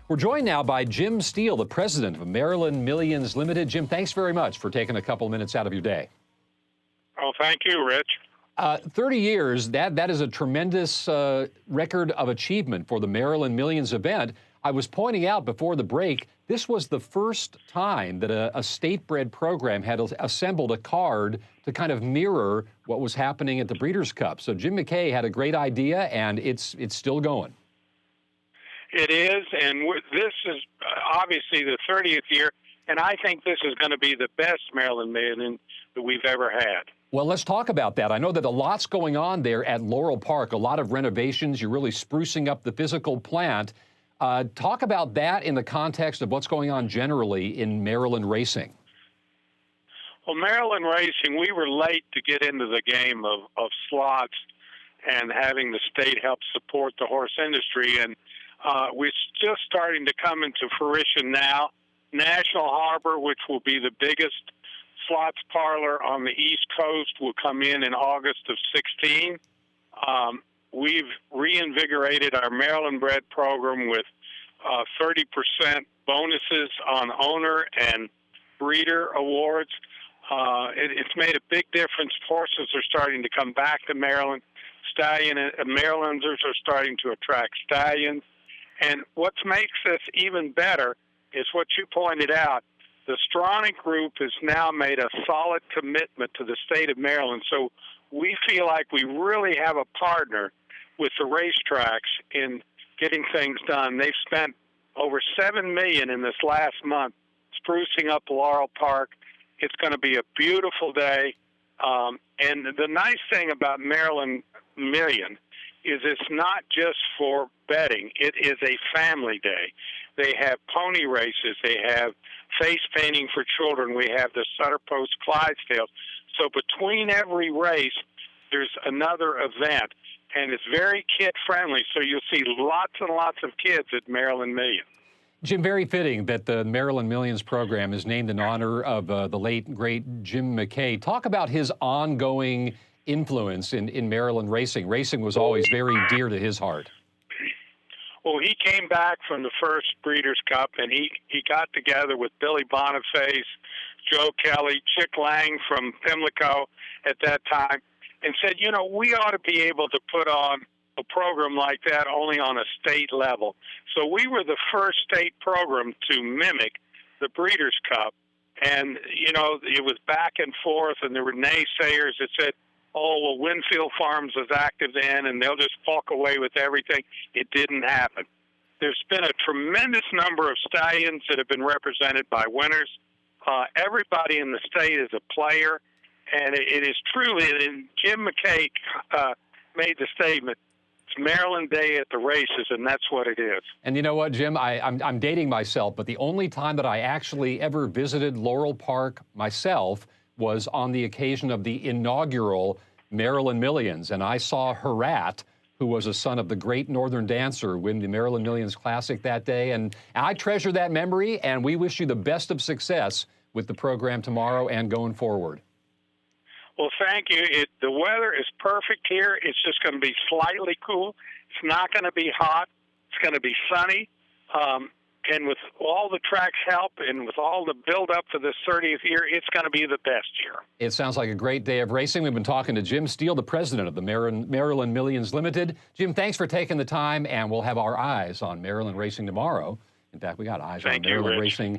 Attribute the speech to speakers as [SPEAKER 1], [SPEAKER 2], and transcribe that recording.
[SPEAKER 1] We're joined now by Jim Steele, the president of Maryland Millions Limited. Jim, thanks very much for taking a couple minutes out of your day.
[SPEAKER 2] Oh, thank you, Rich.
[SPEAKER 1] 30 years, that is a tremendous record of achievement for the Maryland Millions event. I was pointing out before the break, this was the first time that a state-bred program had assembled a card to kind of mirror what was happening at the Breeders' Cup. So Jim McKay had a great idea, and it's still going.
[SPEAKER 2] It is, and this is obviously the 30th year, and I think this is going to be the best Maryland Million that we've ever had.
[SPEAKER 1] Well, let's talk about that. I know that a lot's going on there at Laurel Park, a lot of renovations. You're really sprucing up the physical plant. Talk about that in the context of what's going on generally in Maryland racing.
[SPEAKER 2] Well, Maryland racing, we were late to get into the game of slots and having the state help support the horse industry, and we're just starting to come into fruition now. National Harbor, which will be the biggest slots parlor on the East Coast, will come in August of 16. We've reinvigorated our Maryland bred program with 30% bonuses on owner and breeder awards. It's made a big difference. Horses are starting to come back to Maryland. Marylanders are starting to attract stallions. And what makes this even better is what you pointed out. The Stronach Group has now made a solid commitment to the state of Maryland. So we feel like we really have a partner with the racetracks in getting things done. They've spent over $7 million in this last month sprucing up Laurel Park. It's going to be a beautiful day. And the nice thing about Maryland Million is it's not just for betting. It is a family day. They have pony races. They have face painting for children. We have the Sutter Post Clydesdale. So between every race, there's another event, and it's very kid-friendly. So you'll see lots and lots of kids at Maryland Million.
[SPEAKER 1] Jim, very fitting that the Maryland Millions program is named in honor of the late, great Jim McKay. Talk about his ongoing influence in Maryland racing. Racing was always very dear to his heart.
[SPEAKER 2] Well, he came back from the first Breeders' Cup, and he got together with Billy Boniface, Joe Kelly, Chick Lang from Pimlico at that time, and said, you know, we ought to be able to put on a program like that only on a state level. So we were the first state program to mimic the Breeders' Cup. And, you know, it was back and forth, and there were naysayers that said, oh, well, Winfield Farms is active then, and they'll just walk away with everything. It didn't happen. There's been a tremendous number of stallions that have been represented by winners. Everybody in the state is a player, and it is truly, and Jim McKay made the statement, it's Maryland Day at the races, and that's what it is.
[SPEAKER 1] And you know what, Jim? I'm dating myself, but the only time that I actually ever visited Laurel Park myself was on the occasion of the inaugural Maryland Millions. And I saw Herat, who was a son of the great Northern Dancer, win the Maryland Millions Classic that day. And I treasure that memory, and we wish you the best of success with the program tomorrow and going forward.
[SPEAKER 2] Well, thank you. The weather is perfect here. It's just going to be slightly cool. It's not going to be hot. It's going to be sunny. And with all the track's help and with all the build-up for this 30th year, it's going to be the best year.
[SPEAKER 1] It sounds like a great day of racing. We've been talking to Jim Steele, the president of the Maryland Millions Limited. Jim, thanks for taking the time, and we'll have our eyes on Maryland racing tomorrow. In fact, we got eyes on Maryland racing